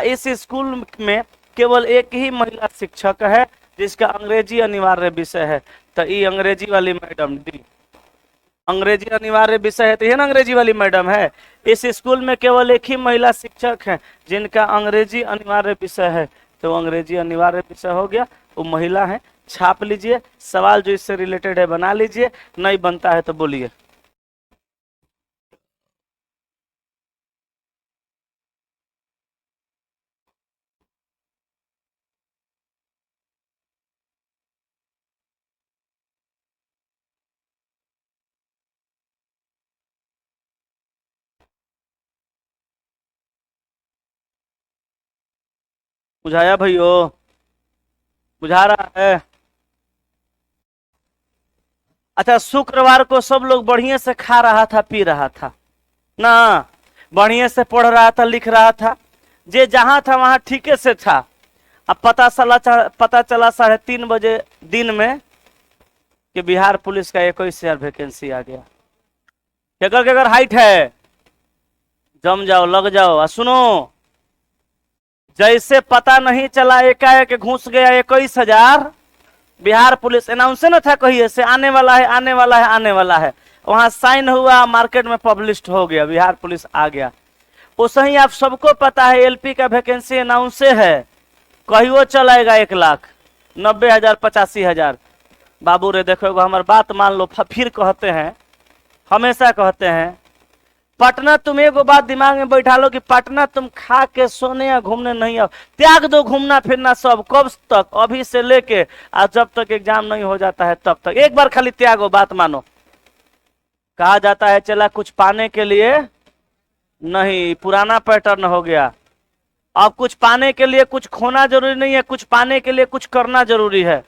इस स्कूल में केवल एक ही महिला शिक्षक है जिसका अंग्रेजी अनिवार्य विषय है। तो ये अंग्रेजी वाली मैडम डी, अंग्रेजी अनिवार्य विषय है, तो ये ना अंग्रेजी वाली मैडम है। इस स्कूल में केवल एक ही महिला शिक्षक है जिनका अंग्रेजी अनिवार्य विषय है, तो अंग्रेजी अनिवार्य विषय हो गया, वो महिला है। छाप लीजिए, सवाल जो इससे रिलेटेड है बना लीजिए, नहीं बनता है तो बोलिए। बुझाया भाइयों, बुझा रहा है। अच्छा, शुक्रवार को सब लोग बढ़िया से खा रहा था, पी रहा था ना, बढ़िया से पढ़ रहा था, लिख रहा था, जे जहां था वहां ठीके से था। अब पता चला 3:30 बजे दिन में कि बिहार पुलिस का 21,000 वैकेंसी आ गया। केकर हाइट है, जम जाओ, लग जाओ। और सुनो, जैसे पता नहीं चला एकाएक घुस गया 21,000। बिहार पुलिस अनाउंस न था कहिए से आने वाला है, आने वाला है, आने वाला है, वहां साइन हुआ, मार्केट में पब्लिश्ड हो गया, बिहार पुलिस आ गया। उस ही आप सबको पता है एलपी का वैकेंसी अनाउंस है, कहियो चलेगा 1,90,000 85,000। बाबू रे देखो, हमारी बात मान लो, फिर कहते हैं, हमेशा कहते हैं, पटना तुम एगो बात दिमाग में बैठा लो कि पटना तुम खा के सोने या घूमने नहीं आओ, त्याग दो घूमना फिरना सब। कब तक, अभी से लेके आज जब तक एग्जाम नहीं हो जाता है तब तक। एक बार खाली त्यागो, बात मानो। कहा जाता है चला कुछ पाने के लिए नहीं, पुराना पैटर्न हो गया। अब कुछ पाने के लिए कुछ खोना जरूरी नहीं है, कुछ पाने के लिए कुछ करना जरूरी है।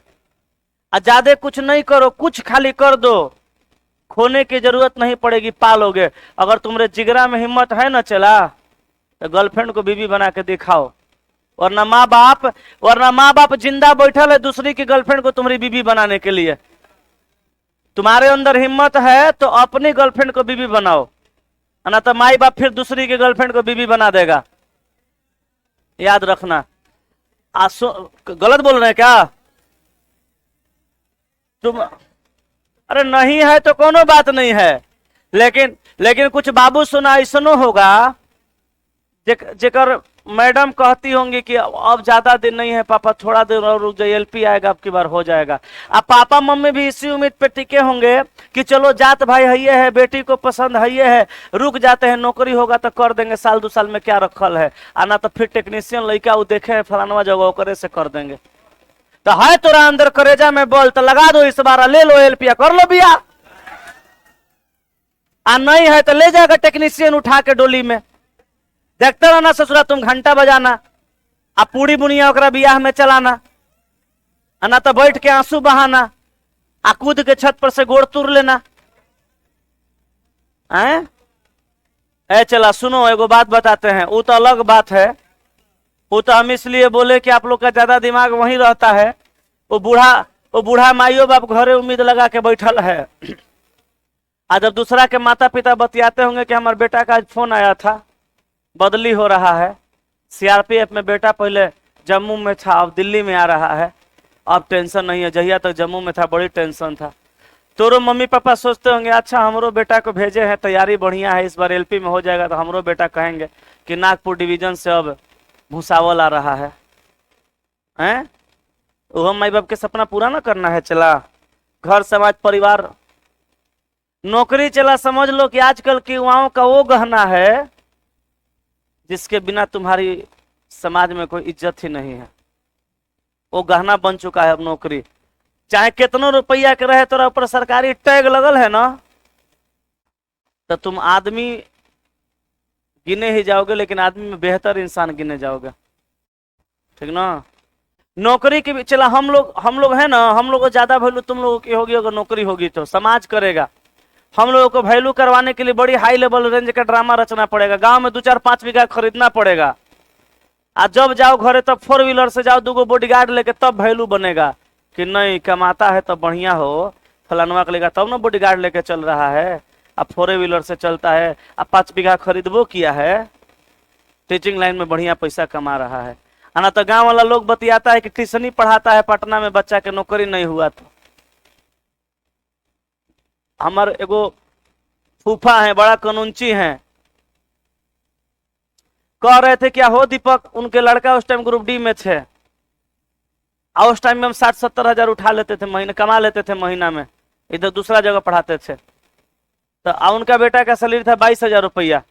ज्यादा कुछ नहीं करो, कुछ खाली कर दो, खोने की जरूरत नहीं पड़ेगी, पालोगे। अगर तुम्हारे जिगरा में हिम्मत है ना चला, तो गर्लफ्रेंड को बीवी बना के दिखाओ, वरना माँ बाप जिंदा बैठल है दूसरी की गर्लफ्रेंड को तुम्हारी बीवी बनाने के लिए। तुम्हारे अंदर हिम्मत है तो अपनी गर्लफ्रेंड को बीवी बनाओ, ना तो माई बाप फिर दूसरी की गर्लफ्रेंड को बीवी बना देगा, याद रखना। गलत बोल रहे हैं क्या तुम? अरे नहीं है तो कोनो बात नहीं है, लेकिन कुछ बाबू सुना ऐसनो होगा जेकर मैडम कहती होंगी कि अब ज्यादा दिन नहीं है पापा, थोड़ा देर और रुक जाइए, एलपी आएगा, अब की बार हो जाएगा। अब पापा मम्मी भी इसी उम्मीद पे टिके होंगे कि चलो जात भाई है, बेटी को पसंद है, रुक जाते हैं, नौकरी होगा तो कर देंगे, साल 2 साल में क्या रखल है, आना तो फिर टेक्नीशियन लड़का वो देखे फलानवा जगह करे से कर देंगे। तो है तोरा अंदर करेजा में बोल तो लगा दो इस बार, ले लो एलपी, कर लो बिया। नहीं है तो ले जाएगा टेक्नीशियन उठा के डोली में। देखते रहना ससुरा तुम घंटा बजाना, आ पूरी बुनिया ओकरा बियाह में चलाना, ना तो बैठ के आंसू बहाना, आ कूद के छत पर से गोड़ तोड़ लेना। हैं? ए चला सुनो, एगो बात बताते हैं, वो तो अलग बात है। वो तो हम इसलिए बोले कि आप लोग का ज्यादा दिमाग वहीं रहता है। वो बूढ़ा माइयो बाप घरे उम्मीद लगा के बैठल है। आज जब दूसरा के माता पिता बतियाते होंगे कि हमारे बेटा का आज फोन आया था, बदली हो रहा है, सीआरपीएफ में बेटा पहले जम्मू में था, अब दिल्ली में आ रहा है, अब टेंशन नहीं है, जहिया तक जम्मू में था बड़ी टेंशन था। तोरो मम्मी पापा सोचते होंगे अच्छा हमरो बेटा को भेजे हैं, तैयारी बढ़िया है, इस बार एलपी में हो जाएगा तो हमरो बेटा कहेंगे कि नागपुर डिवीजन से अब भूसावल आ रहा है। हैं? वो माई बाप के सपना पूरा ना करना है। चला घर समाज परिवार नौकरी, चला समझ लो कि आजकल के युवाओं का वो गहना है जिसके बिना तुम्हारी समाज में कोई इज्जत ही नहीं है। वो गहना बन चुका है अब नौकरी। चाहे कितनों रुपया के रहे तोरा ऊपर सरकारी टैग लगल है ना, तो तुम आदमी गिने ही जाओगे, लेकिन आदमी में बेहतर इंसान गिने जाओगे। ठीक ना? नौकरी के भी चला हम लोग है ना, हम लोग को ज्यादा वैल्यू तुम लोगों की होगी अगर नौकरी होगी तो समाज करेगा। हम लोगों को वैल्यू करवाने के लिए बड़ी हाई लेवल रेंज का ड्रामा रचना पड़ेगा, गांव में 2-4-5 बीघा खरीदना पड़ेगा। आज जब जाओ घरे तब 4 व्हीलर से जाओ, 2 बॉडीगार्ड लेके, तब वैल्यू बनेगा कि नहीं कमाता है तो बढ़िया हो, फलानवा के लेगा तब ना बॉडीगार्ड लेके चल रहा है, अब 4 व्हीलर से चलता है, अब 5 बीघा खरीदबो किया है, टीचिंग लाइन में बढ़िया पैसा कमा रहा है। ना तो गांव वाला लोग बतियाता है कि ट्यूशनी पढ़ाता है पटना में, बच्चा के नौकरी नहीं हुआ। तो हमारे एगो फूफा है, बड़ा कानूनची है, कह रहे थे क्या हो दीपक, उनके लड़का उस टाइम ग्रुप डी में थे, और उस टाइम में हम 60-70 हजार उठा लेते थे महीने, कमा लेते थे महीना में, इधर दूसरा जगह पढ़ाते थे। तो उनका बेटा का सैलरी था 22,000 रुपया।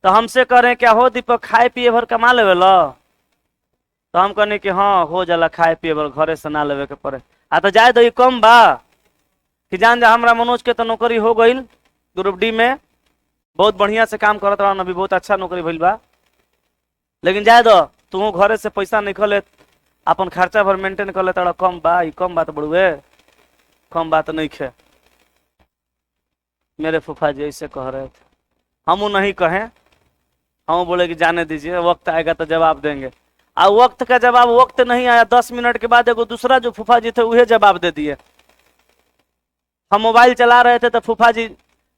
तो हमसे कह रहे हैं क्या हो दीपक खाए पिए भर कमा लेवे लो? तो हम कहने कि हाँ हो जाला, खाए पिए भर घरे से ना लेवे के पड़े। तो जाए दो कम बा कि जान जा हमरा मनोज के तो नौकरी हो गई ग्रुप डी में, बहुत बढ़िया से काम करत रहा, अभी बहुत अच्छा नौकरी भइल बा, लेकिन जाए दो तू घरे से पैसा निकले अपन खर्चा भर मेंटेन कर ले, तड़ा कम बा, कम बात बड़ुए, कम बात नहीं खे। मेरे फूफा जी ऐसे कह रहे थे, हम नहीं कहें, हम बोले कि जाने दीजिए वक्त आएगा तो जवाब देंगे। और वक्त का जवाब वक्त नहीं आया, 10 मिनट के बाद एगो दूसरा जो फूफा जी थे वही जवाब दे दिए। हम मोबाइल चला रहे थे तो फूफा जी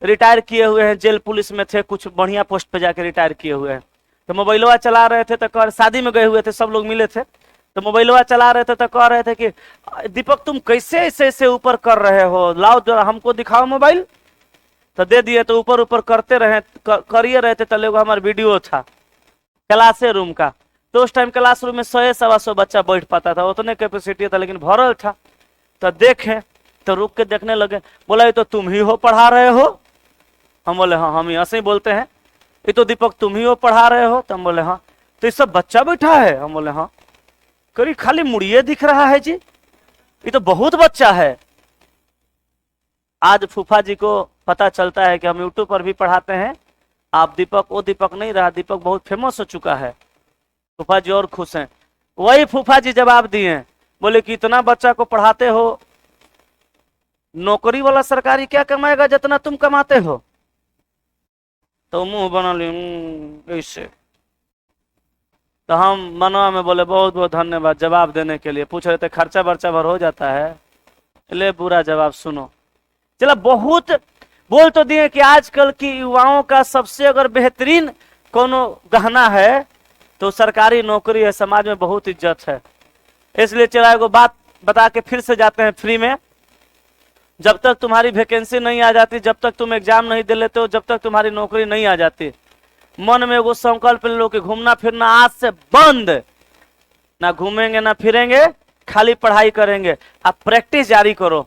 रिटायर किए हुए हैं, जेल पुलिस में थे, कुछ बढ़िया पोस्ट पे जाके रिटायर किए हुए हैं। तो मोबाइलवा चला रहे थे तो शादी में गए हुए थे, सब लोग मिले थे, तो मोबाइलवा चला रहे थे तो कह रहे थे कि दीपक तुम कैसे ऐसे ऐसे ऊपर कर रहे हो, लाओ जरा हमको दिखाओ मोबाइल। तो दे दिए, तो ऊपर ऊपर करते रहे, करिए रहे थे। तले हमारा वीडियो था क्लासे रूम का, तो उस टाइम क्लासरूम में 100-125 बच्चा बैठ पाता था, उतने कैपेसिटी था, लेकिन भरल था। तो देखे तो रुक के देखने लगे, बोला ये तो तुम ही हो पढ़ा रहे हो? हम बोले हाँ, हम ऐसे ही बोलते हैं, ये तो दीपक तुम ही हो पढ़ा रहे हो? तो हम बोले हाँ। तो ये सब बच्चा बैठा है? हम बोले हाँ। करीब खाली मुड़िए दिख रहा है जी, ये तो बहुत बच्चा है। आज फूफा जी को पता चलता है कि हम यूट्यूब पर भी पढ़ाते हैं, आप दीपक वो दीपक नहीं रहा, दीपक बहुत फेमस हो चुका है। फूफा जी और खुश हैं। वही फूफा जी जवाब दिए, बोले कि इतना बच्चा को पढ़ाते हो, नौकरी वाला सरकारी क्या कमाएगा जितना तुम कमाते हो? तो मुंह बना ली ऐसे। तो हम मनवा में बोले बहुत बहुत धन्यवाद जवाब देने के लिए। पूछ रहे थे खर्चा वर्चा भर हो जाता है? ले बुरा जवाब सुनो। चला बहुत बोल तो दिए कि आजकल की युवाओं का सबसे अगर बेहतरीन कोनो गहना है तो सरकारी नौकरी है, समाज में बहुत इज्जत है। इसलिए चला एगो बात बता के फिर से जाते हैं फ्री में। जब तक तुम्हारी वैकेंसी नहीं आ जाती, जब तक तुम एग्जाम नहीं दे लेते हो, जब तक तुम्हारी नौकरी नहीं आ जाती, मन में वो संकल्प ले लो कि घूमना फिरना आज से बंद, ना घूमेंगे ना फिरेंगे, खाली पढ़ाई करेंगे। अब प्रैक्टिस जारी करो,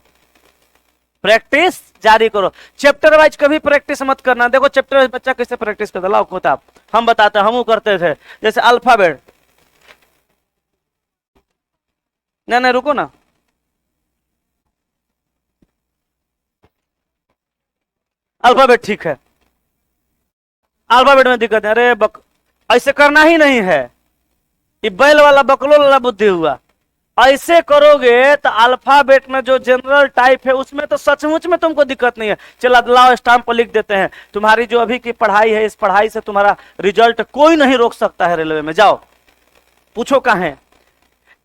प्रैक्टिस जारी करो। चैप्टर वाइज कभी प्रैक्टिस मत करना। देखो चैप्टर वाइज बच्चा कैसे प्रैक्टिस करता, लाओ किताब हम बताते हैं, हम करते थे। जैसे अल्फाबेट, नहीं रुको ना, अल्फाबेट ठीक है, अल्फाबेट में दिक्कत है, अरे ऐसे करना ही नहीं है। ये बैल वाला बकलोल वाला बुद्धि हुआ। ऐसे करोगे तो अल्फाबेट में जो जनरल टाइप है उसमें तो सचमुच में तुमको दिक्कत नहीं है। चला लाओ स्टाम्प पर लिख देते हैं, तुम्हारी जो अभी की पढ़ाई है, इस पढ़ाई से तुम्हारा रिजल्ट कोई नहीं रोक सकता है रेलवे में। जाओ पूछो कहाँ है।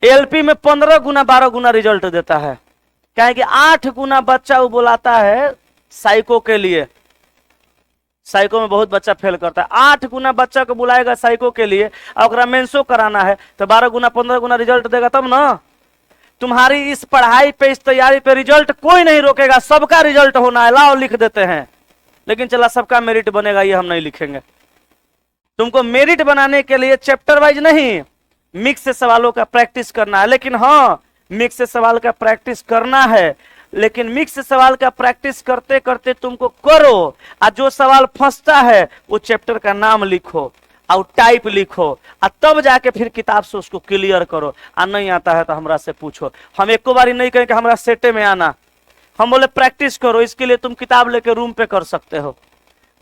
एलपी में 15 गुना 12 गुना रिजल्ट देता है। क्या है कि 8 गुना बच्चा वो बुलाता है साइको के लिए। साइको में बहुत बच्चा फेल करता है। 8 गुना बच्चा को बुलाएगा साइको के लिए और मेंसो कराना है तो 12 गुना 15 गुना रिजल्ट देगा तब ना। तुम्हारी इस पढ़ाई पे, इस तैयारी पे रिजल्ट कोई नहीं रोकेगा, सबका रिजल्ट होना है। लाओ लिख देते हैं, लेकिन चला सबका मेरिट बनेगा ये हम नहीं लिखेंगे। तुमको मेरिट बनाने के लिए चैप्टर वाइज नहीं, मिक्स से सवालों का प्रैक्टिस करना है। लेकिन हाँ, मिक्स से सवाल का प्रैक्टिस करना है, लेकिन मिक्स सवाल का प्रैक्टिस करते करते तुमको करो, और जो सवाल फंसता है वो चैप्टर का नाम लिखो और टाइप लिखो, और तब जाके फिर किताब से उसको क्लियर करो। और नहीं आता है तो हमरा से पूछो। हम एक बारी नहीं कहें कि हमरा सेटे में आना, हम बोले प्रैक्टिस करो। इसके लिए तुम किताब लेके रूम पे कर सकते हो,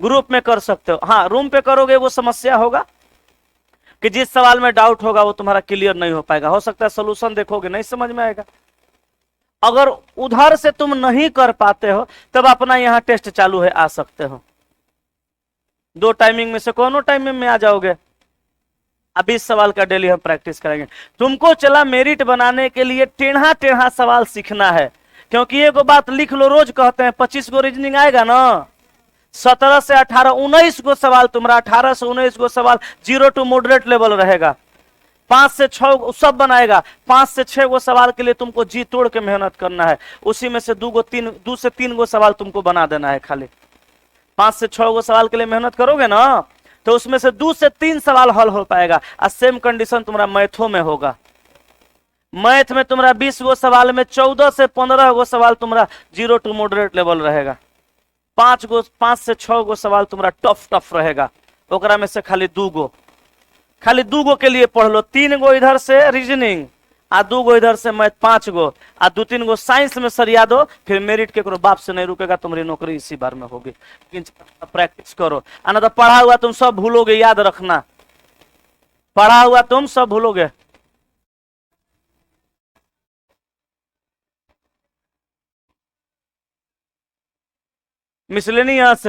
ग्रुप में कर सकते हो। हाँ, रूम पे करोगे वो समस्या होगा कि जिस सवाल में डाउट होगा वो तुम्हारा क्लियर नहीं हो पाएगा। हो सकता है सोल्यूशन देखोगे नहीं समझ में आएगा। अगर उधर से तुम नहीं कर पाते हो तब अपना यहाँ टेस्ट चालू है, आ सकते हो। 2 टाइमिंग में से कोनो टाइमिंग में आ जाओगे। अब इस सवाल का डेली हम प्रैक्टिस करेंगे। तुमको चला मेरिट बनाने के लिए टेढ़ा टेढ़ा सवाल सीखना है, क्योंकि एक बात लिख लो, रोज कहते हैं 25 गो रीजनिंग आएगा ना, 17 से 18 19 गो सवाल तुम्हारा, 18 से 19 गो सवाल 0 टू मॉडरेट लेवल रहेगा। 5 से 6 सब बनाएगा। 5 से 6 गो सवाल के लिए तुमको जी तोड़ के मेहनत करना है। उसी में से 2 से 3 गो सवाल तुमको बना देना है खाली। 5 से 6 गो सवाल के लिए मेहनत करोगे ना तो उसमें से 2 से 3 सवाल हल हो पाएगा। और सेम कंडीशन तुम्हारा मैथों में होगा। मैथ में तुम्हारा 20 गो सवाल में 14 से 15 गो सवाल तुम्हारा 0 टू मॉडरेट लेवल रहेगा। 5 से 6 गो सवाल तुम्हारा टफ रहेगा। ओकरा में से खाली 2 गो के लिए पढ़ लो। 3 गो इधर से रीजनिंग आ 2 गो इधर से मैथ, 5 गो आ 2-3 गो साइंस में सरिया दो। फिर मेरिट के करो, बाप से नहीं रुकेगा, तुम्हारी नौकरी इसी बार में होगी। प्रैक्टिस करो, आना तो पढ़ा हुआ तुम सब भूलोगे, याद रखना। पढ़ा हुआ तुम सब भूलोगे। मिसलेनियस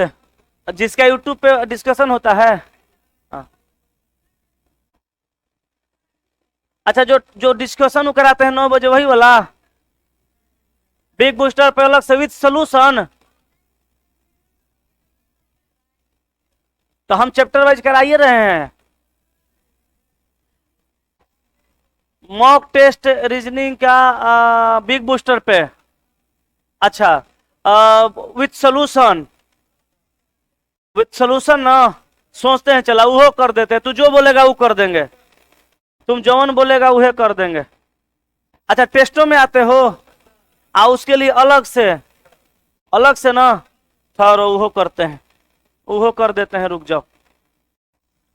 जिसका यूट्यूब पे डिस्कशन होता है। अच्छा, जो डिस्कशन कराते हैं 9 बजे वही वाला बिग बूस्टर पे अलग से विद सोल्यूशन। तो हम चैप्टर वाइज कराइए रहे हैं। मॉक टेस्ट रीजनिंग का बिग बूस्टर पे। अच्छा, विद सोल्यूशन ना सोचते हैं, चला वो कर देते हैं। तू जो बोलेगा वो कर देंगे, तुम जौन बोलेगा वह कर देंगे। अच्छा, टेस्टों में आते हो आ उसके लिए अलग से ना थोड़ा वो करते हैं, वो कर देते हैं। रुक जाओ,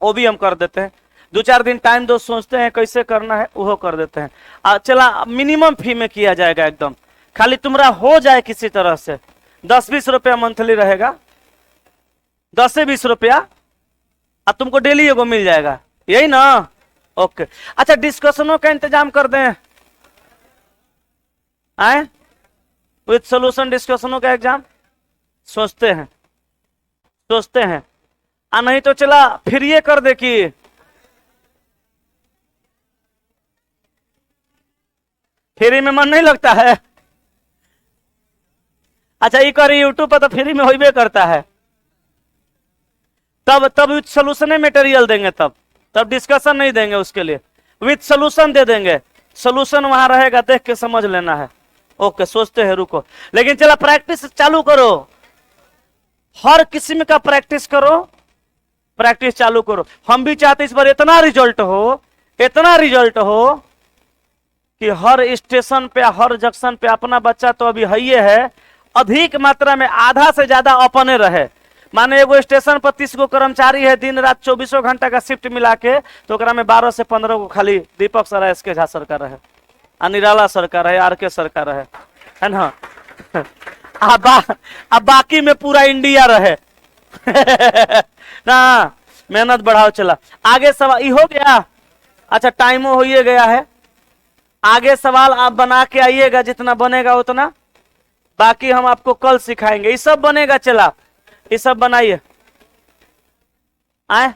वो भी हम कर देते हैं। 2-4 दिन टाइम दो, सोचते हैं कैसे करना है, वो कर देते हैं। चला मिनिमम फी में किया जाएगा एकदम, खाली तुम्हारा हो जाए किसी तरह से। 10-20 रुपया मंथली रहेगा, 10 से 20 रुपया, अब तुमको डेली एगो मिल जाएगा, यही ना। ओके। अच्छा, डिस्कशनों का इंतजाम कर दें आए विद सोल्यूशन। डिस्कशनों का एग्जाम सोचते हैं नहीं तो चला फिर ये कर दे कि फ्री में मन नहीं लगता है। अच्छा, ये करी यूट्यूब पर तो फ्री में होइबे करता है। तब विद सोल्यूशन मटेरियल देंगे, तब डिस्कशन नहीं देंगे। उसके लिए विद सोल्यूशन दे देंगे। सोल्यूशन वहां रहेगा, देख के समझ लेना है। ओके, सोचते हैं, रुको। लेकिन चला प्रैक्टिस चालू करो, हर किस्म का प्रैक्टिस करो, प्रैक्टिस चालू करो। हम भी चाहते इस बार इतना रिजल्ट हो कि हर स्टेशन पे, हर जंक्शन पे अपना बच्चा तो अभी है, अधिक मात्रा में आधा से ज्यादा अपने रहे। माने एगो स्टेशन पर 30 गो कर्मचारी है, दिन रात 24 घंटा का शिफ्ट मिला के, तो ओकरा में 12 से 15 गो खाली दीपक सर, एस के झा सरकार है, निराला सरकार है, आर के सरकार है ना। अब बाकी में पूरा इंडिया रहे ना। मेहनत बढ़ाओ। चला आगे सवाल ये हो गया। अच्छा टाइमो हो ही गया है। आगे सवाल आप बना के आइएगा, जितना बनेगा उतना, बाकी हम आपको कल सिखाएंगे। ये सब बनेगा। चला ये सब बनाइए। आए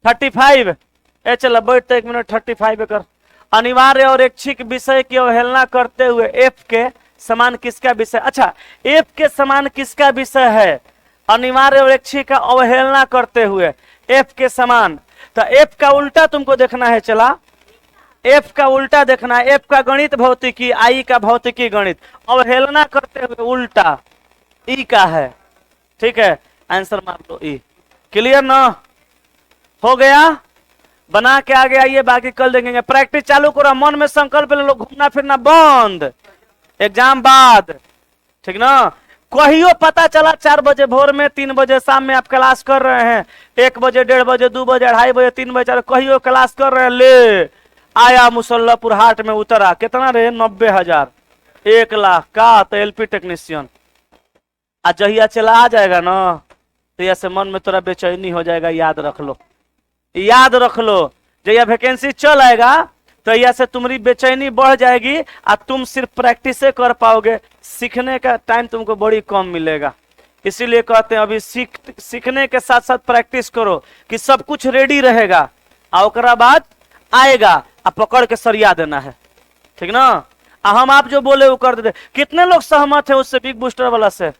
35 ए चला बैठते 1 मिनट। 35 कर। अनिवार्य और ऐच्छिक विषय की अवहेलना करते हुए एफ के समान किसका विषय। अच्छा एफ के समान किसका विषय है? अनिवार्य और ऐच्छिक का अवहेलना करते हुए एफ के समान। तो एफ का उल्टा तुमको देखना है। चला एफ का उल्टा देखना है। एफ का गणित भौतिकी, आई का भौतिकी गणित। अवहेलना करते हुए उल्टा ई का है। ठीक है आंसर मार लो ई। क्लियर ना हो गया? बना के आगे आइए, बाकी कल देखेंगे। प्रैक्टिस चालू करो, मन में संकल्प ले लो, घूमना फिरना बंद एग्जाम बाद। ठीक ना? कहियो पता चला 4 बजे भोर में, 3 बजे शाम में आप क्लास कर रहे हैं, 1 बजे 1:30 बजे 2 बजे 2:30 बजे 3 बजे 4 कहियो क्लास कर रहे हैं, ले आया मुसल्लापुर हाट में उतरा, कितना रे 90,000 1 लाख का तो एलपी टेक्नीशियन। आज जहिया चला आ जाएगा ना तो ऐसे मन में थोड़ा बेचैनी हो जाएगा। याद रख लो, याद रख लो, जहिया वैकेंसी चल आएगा तो यह से तुम्हारी बेचैनी बढ़ जाएगी और तुम सिर्फ प्रैक्टिस कर पाओगे, सीखने का टाइम तुमको बड़ी कम मिलेगा। इसीलिए कहते हैं अभी सीखने के साथ साथ प्रैक्टिस करो कि सब कुछ रेडी रहेगा और ओकरा बाद आएगा और पकड़ के सरिया देना है। ठीक ना? हम आप जो बोले वो कर देते। कितने लोग सहमत है उससे, बिग बूस्टर वाला से?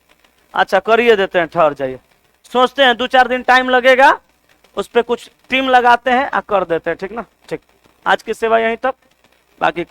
अच्छा करिए देते हैं, ठहर जाइए, सोचते हैं 2-4 दिन टाइम लगेगा, उस पर कुछ टीम लगाते हैं और कर देते हैं। ठीक ना? ठीक, आज की सेवा यहीं तक, बाकी